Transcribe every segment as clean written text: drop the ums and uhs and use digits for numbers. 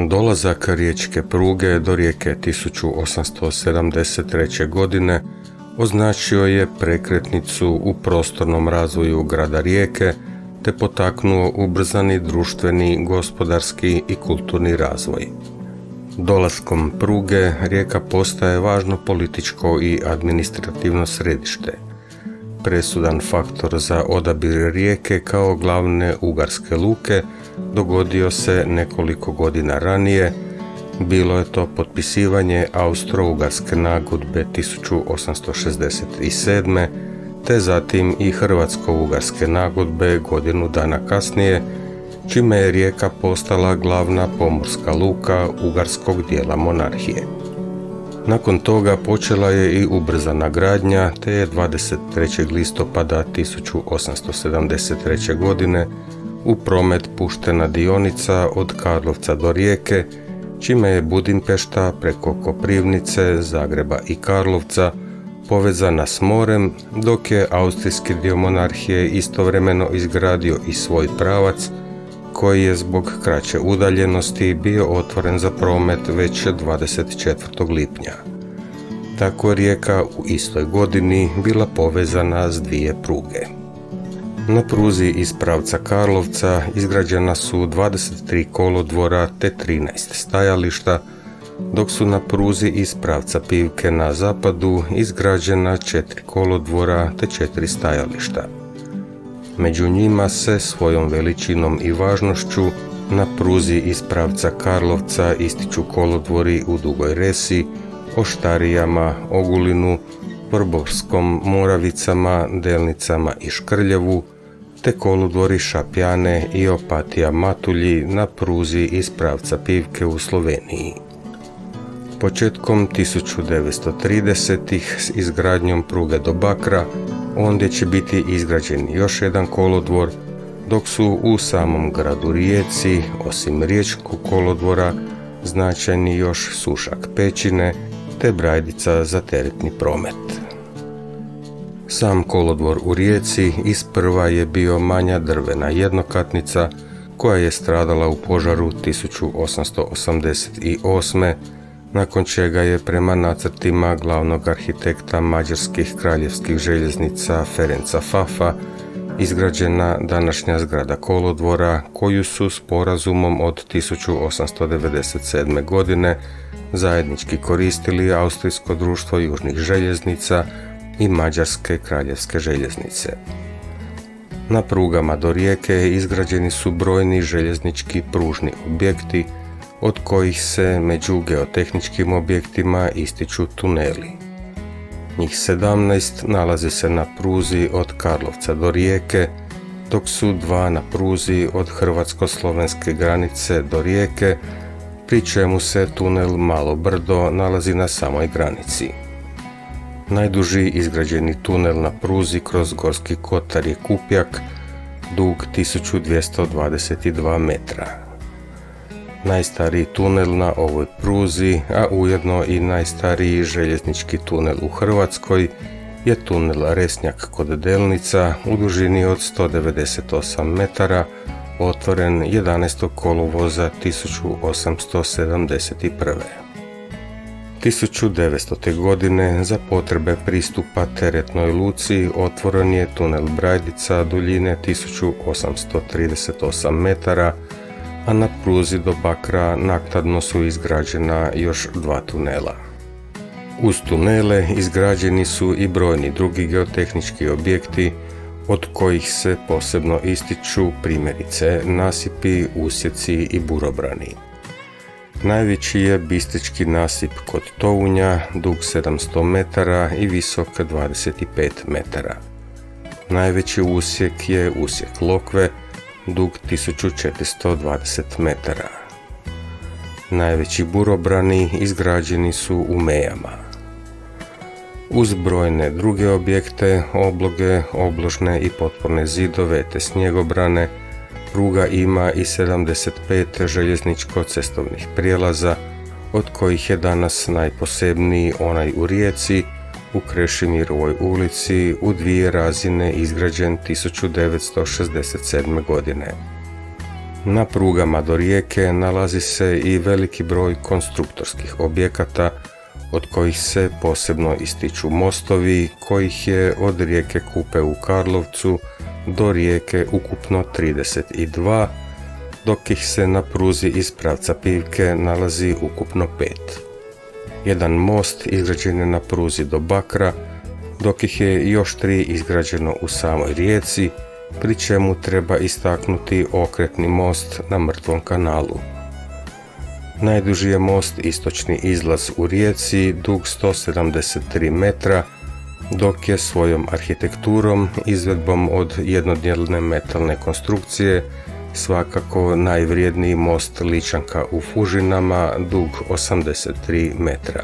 Dolazak riječke pruge do Rijeke 1873. godine označio je prekretnicu u prostornom razvoju grada Rijeke te potaknuo ubrzani društveni, gospodarski i kulturni razvoj. Dolaskom pruge Rijeka postaje važno političko i administrativno središte. Presudan faktor za odabir Rijeke kao glavne ugarske luke dogodio se nekoliko godina ranije. Bilo je to potpisivanje Austro-Ugarske nagodbe 1867. te zatim i Hrvatsko-Ugarske nagodbe godinu dana kasnije, čime je Rijeka postala glavna pomorska luka ugarskog dijela monarhije. Nakon toga počela je i ubrzana gradnja, te je 23. listopada 1873. godine u promet puštena dionica od Karlovca do Rijeke, čime je Budimpešta preko Koprivnice, Zagreba i Karlovca povezana s morem, dok je austrijski dio monarhije istovremeno izgradio i svoj pravac, koji je zbog kraće udaljenosti bio otvoren za promet već 24. lipnja. Tako je Rijeka u istoj godini bila povezana s dvije pruge. Na pruzi iz pravca Karlovca izgrađena su 23 kolodvora te 13 stajališta, dok su na pruzi iz pravca Pivke na zapadu izgrađena 4 kolodvora te 4 stajališta. Među njima se svojom veličinom i važnošću na pruzi iz pravca Karlovca ističu kolodvori u Dugoj Resi, Oštarijama, Ogulinu, Vrbovskom, Moravicama, Delnicama i Škrljevu, te kolodvori Šapjane i Opatija Matulji na pruzi iz pravca Pivke u Sloveniji. Početkom 1930-ih s izgradnjom pruge do Bakra ondje će biti izgrađen još jedan kolodvor, dok su u samom gradu Rijeci, osim riječkog kolodvora, značajni još Sušak Pećine te Brajdica za teretni promet. Sam kolodvor u Rijeci isprva je bio manja drvena jednokatnica koja je stradala u požaru 1888. nakon čega je prema nacrtima glavnog arhitekta mađarskih kraljevskih željeznica Ferenca Fafa izgrađena današnja zgrada kolodvora, koju su sporazumom od 1897. godine zajednički koristili Austrijsko društvo južnih željeznica i Mađarske kraljevske željeznice. Na prugama do Rijeke izgrađeni su brojni željeznički pružni objekti, od kojih se među geotehničkim objektima ističu tuneli. Njih 17 nalazi se na pruzi od Karlovca do Rijeke, dok su 2 na pruzi od hrvatsko-slovenske granice do Rijeke, pri čemu se tunel Malo Brdo nalazi na samoj granici. Najduži izgrađeni tunel na pruzi kroz Gorski kotar je Kupjak, dug 1222 metra. Najstariji tunel na ovoj pruzi, a ujedno i najstariji željeznički tunel u Hrvatskoj, je tunel Resnjak kod Delnica u dužini od 198 metara, otvoren 11. kolovoza 1871. 1900. godine za potrebe pristupa teretnoj luci otvoren je tunel Brajdica duljine 1838 metara, a na pruzi do Bakra naknadno su izgrađena još 2 tunela. Uz tunele izgrađeni su i brojni drugi geotehnički objekti, od kojih se posebno ističu primjerice nasipi, usjeci i burobrani. Najveći je Bistrički nasip kod Tounja, dug 700 metara i visok 25 metara. Najveći usjek je usjek Lokve, dug 1420 metara. Najveći burobrani izgrađeni su u Mejama. Uz brojne druge objekte, obloge, obložne i potporne zidove te snjegobrane, pruga ima i 75 željezničko-cestovnih prijelaza, od kojih je danas najposebniji onaj u Rijeci, u Krešimirovoj ulici u 2 razine izgrađen 1967. godine. Na prugama do Rijeke nalazi se i veliki broj konstruktorskih objekata, od kojih se posebno ističu mostovi, kojih je od rijeke Kupe u Karlovcu do Rijeke ukupno 32, dok ih se na pruzi iz pravca Pivke nalazi ukupno 5. Jedan most izgrađen je na pruzi do Bakra, dok ih je još 3 izgrađeno u samoj Rijeci, pri čemu treba istaknuti okretni most na Mrtvom kanalu. Najduži je most istočni izlaz u Rijeci, dug 173 metra, dok je svojom arhitekturom, izvedbom od jednodijelne metalne konstrukcije, svakako najvrijedniji most Ličanka u Fužinama, dug 83 metra.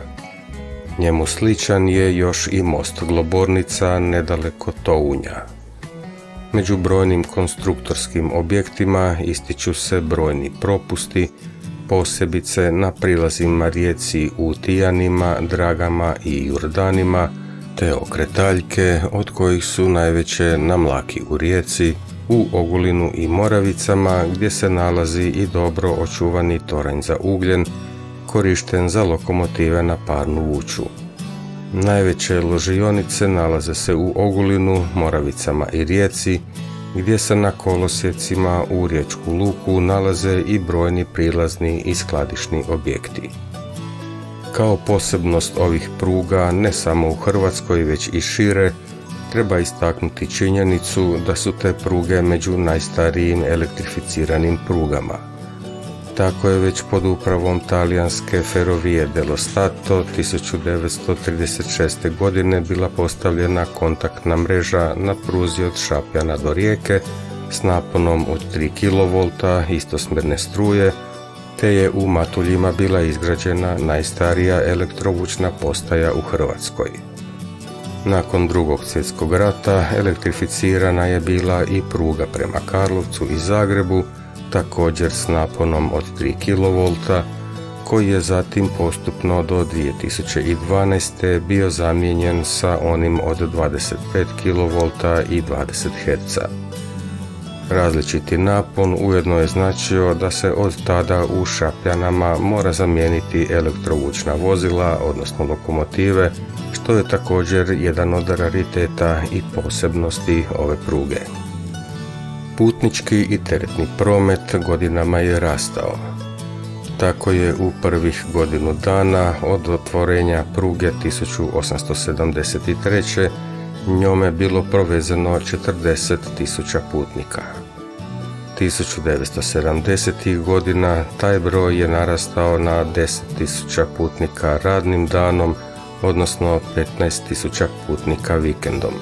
Njemu sličan je još i most Globornica nedaleko Tounja. Među brojnim konstruktorskim objektima ističu se brojni propusti, posebice na prilazima rijeci u Tijanima, Dragama i Jurdanima, te okretaljke, od kojih su najveće na Mlaki u Rijeci, u Ogulinu i Moravicama, gdje se nalazi i dobro očuvani toranj za ugljen, korišten za lokomotive na parnu vuču. Najveće ložionice nalaze se u Ogulinu, Moravicama i Rijeci, gdje se na kolosijecima u riječku luku nalaze i brojni prilazni i skladišni objekti. Kao posebnost ovih pruga, ne samo u Hrvatskoj već i šire, treba istaknuti činjenicu da su te pruge među najstarijim elektrificiranim prugama. Tako je već pod upravom talijanske Ferrovie dello Stato 1936. godine bila postavljena kontaktna mreža na pruzi od Šapjana do Rijeke s naponom od 3 kV istosmjerne struje, te je u Matuljima bila izgrađena najstarija elektrovučna postaja u Hrvatskoj. Nakon Drugog svjetskog rata elektrificirana je bila i pruga prema Karlovcu i Zagrebu, također s naponom od 3 kV, koji je zatim postupno do 2012. bio zamijenjen sa onim od 25 kV i 20 Hz. Različiti napon ujedno je značio da se od tada u Šapljanama mora zamijeniti elektrovučna vozila, odnosno lokomotive, što je također jedan od rariteta i posebnosti ove pruge. Putnički i teretni promet godinama je rastao. Tako je u prvih godinu dana od otvorenja pruge 1873. njome bilo provezeno 40.000 putnika. 1970. godina taj broj je narastao na 10.000 putnika radnim danom, odnosno 15.000 putnika vikendom.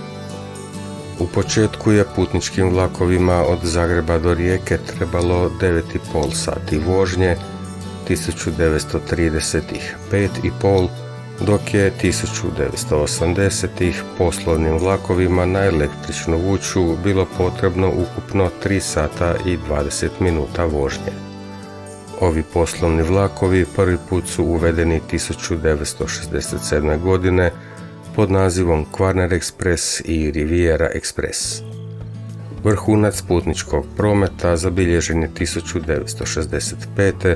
U početku je putničkim vlakovima od Zagreba do Rijeke trebalo 9,5 sati vožnje, 1930-ih 5,5, dok je 1980-ih poslovnim vlakovima na električnu vuču bilo potrebno ukupno 3 sata i 20 minuta vožnje. Ovi poslovni vlakovi prvi put su uvedeni 1967. godine pod nazivom Kvarner Express i Riviera Express. Vrhunac putničkog prometa zabilježen je 1965.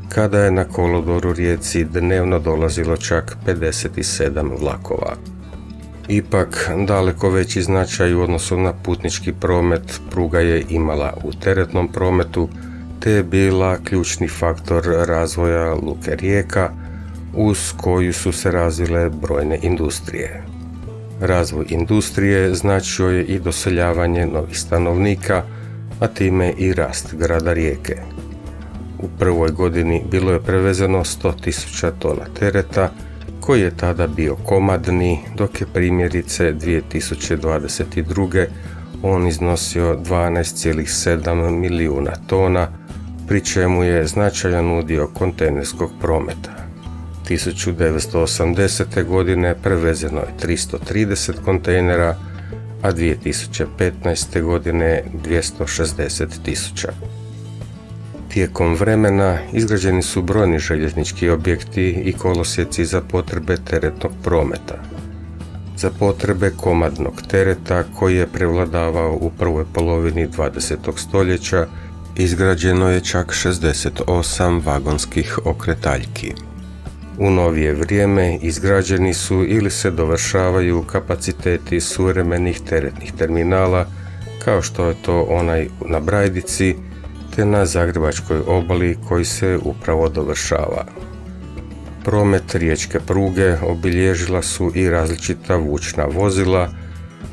kada je na kolodvoru Rijeci dnevno dolazilo čak 57 vlakova. Ipak, daleko veći značaj u odnosu na putnički promet pruga je imala u teretnom prometu, te je bila ključni faktor razvoja luke Rijeka, uz koju su se razvile brojne industrije. Razvoj industrije značio je i doseljavanje novih stanovnika, a time i rast grada Rijeke. U prvoj godini bilo je prevezeno 100.000 tona tereta, koji je tada bio komadni, dok je primjerice 2022. on iznosio 12,7 milijuna tona, pri čemu je značajan udio kontejnerskog prometa. 1980. godine prevezeno je 330 kontejnera, a 2015. godine 260.000. Tijekom vremena izgrađeni su brojni željeznički objekti i kolosijeci za potrebe teretnog prometa. Za potrebe komadnog tereta koji je prevladavao u prvoj polovini 20. stoljeća Izgrađeno je čak 68 vagonskih okretaljki. U novije vrijeme izgrađeni su ili se dovršavaju kapaciteti suvremenih teretnih terminala, kao što je to onaj na Brajdici, te na Zagrebačkoj obali koji se upravo dovršava. Promet riječke pruge obilježila su i različita vučna vozila,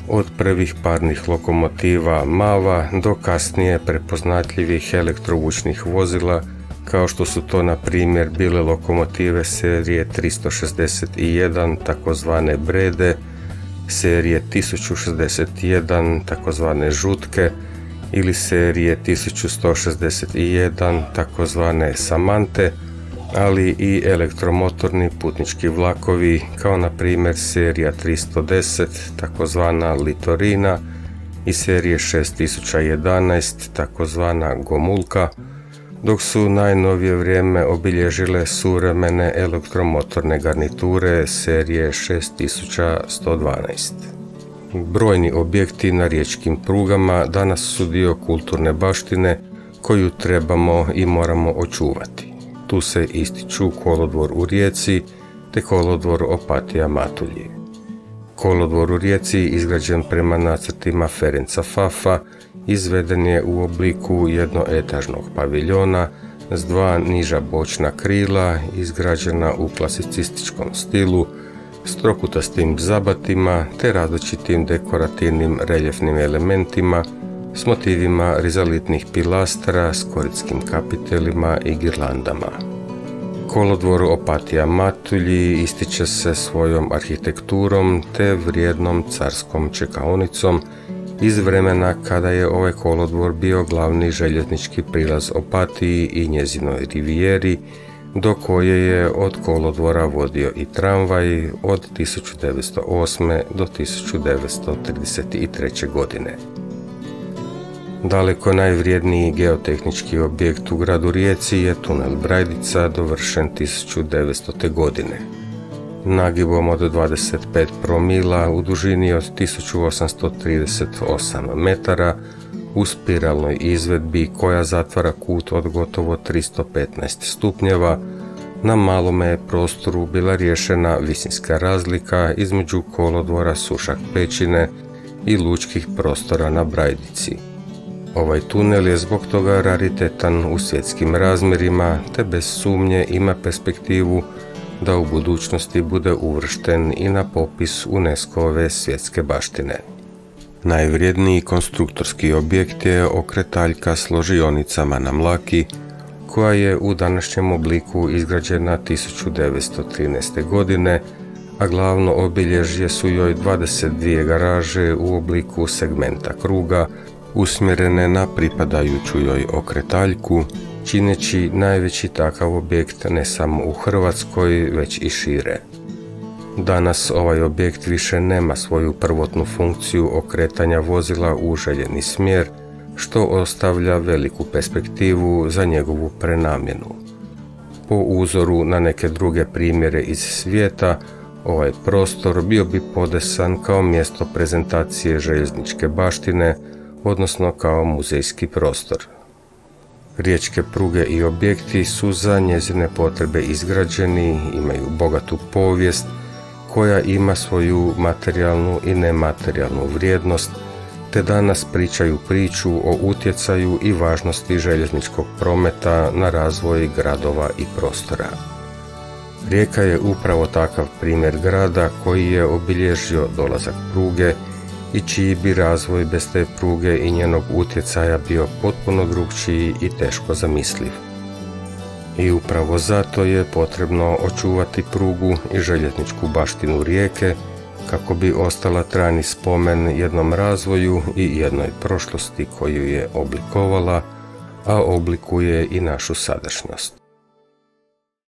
od prvih parnih lokomotiva MAVA do kasnije prepoznatljivih elektrovučnih vozila, kao što su to na primjer bile lokomotive serije 361 takozvane Brede, serije 1061 takozvane Žutke ili serije 1161 takozvane Samante, ali i elektromotorni putnički vlakovi kao na primjer serija 310 takozvana Litorina i serije 6011 takozvana Gomulka, dok su najnovije vrijeme obilježile suvremene elektromotorne garniture serije 6112. Brojni objekti na riječkim prugama danas su dio kulturne baštine koju trebamo i moramo očuvati. Tu se ističu kolodvor u Rijeci te kolodvor Opatija Matulji. Kolodvor u Rijeci, izgrađen prema nacrtima Ferenca Fafa, izveden je u obliku jednoetažnog paviljona s dva niža bočna krila, izgrađena u klasicističkom stilu, s trokutastim zabatima te različitim dekorativnim reljefnim elementima, s motivima rizalitnih pilastra, s koritskim kapitelima i girlandama. Kolodvor Opatija Matulji ističe se svojom arhitekturom te vrijednom carskom čekaonicom iz vremena kada je ovaj kolodvor bio glavni željeznički prilaz Opatiji i njezinoj rivijeri, do koje je od kolodvora vodio i tramvaj od 1908. do 1933. godine. Daleko najvrijedniji geotehnički objekt u gradu Rijeci je tunel Brajdica, dovršen 1900. godine. Nagibom od 25 promila u dužini od 1838 metara u spiralnoj izvedbi koja zatvara kut od gotovo 315 stupnjeva, na malome prostoru bila riješena visinska razlika između kolodvora Sušak Pećine i lučkih prostora na Brajdici. Ovaj tunel je zbog toga raritetan u svjetskim razmjerima te bez sumnje ima perspektivu da u budućnosti bude uvršten i na popis UNESCO-ove svjetske baštine. Najvrijedniji konstruktorski objekt je okretaljka s ložionicama na Mlaki, koja je u današnjem obliku izgrađena 1913. godine, a glavno obilježje su joj 22 garaže u obliku segmenta kruga, usmjerene na pripadajuću joj okretaljku, čineći najveći takav objekt ne samo u Hrvatskoj, već i šire. Danas ovaj objekt više nema svoju prvotnu funkciju okretanja vozila u željeni smjer, što ostavlja veliku perspektivu za njegovu prenamjenu. Po uzoru na neke druge primjere iz svijeta, ovaj prostor bio bi podesan kao mjesto prezentacije željezničke baštine, odnosno kao muzejski prostor. Riječke pruge i objekti su za njezine potrebe izgrađeni, imaju bogatu povijest koja ima svoju materijalnu i nematerijalnu vrijednost, te danas pričaju priču o utjecaju i važnosti željezničkog prometa na razvoj gradova i prostora. Rijeka je upravo takav primjer grada koji je obilježio dolazak pruge i čiji bi razvoj bez te pruge i njenog utjecaja bio potpuno drukčiji i teško zamisliv. I upravo zato je potrebno očuvati prugu i željezničku baštinu Rijeke kako bi ostala trajni spomen jednom razvoju i jednoj prošlosti koju je oblikovala, a oblikuje i našu sadašnjost.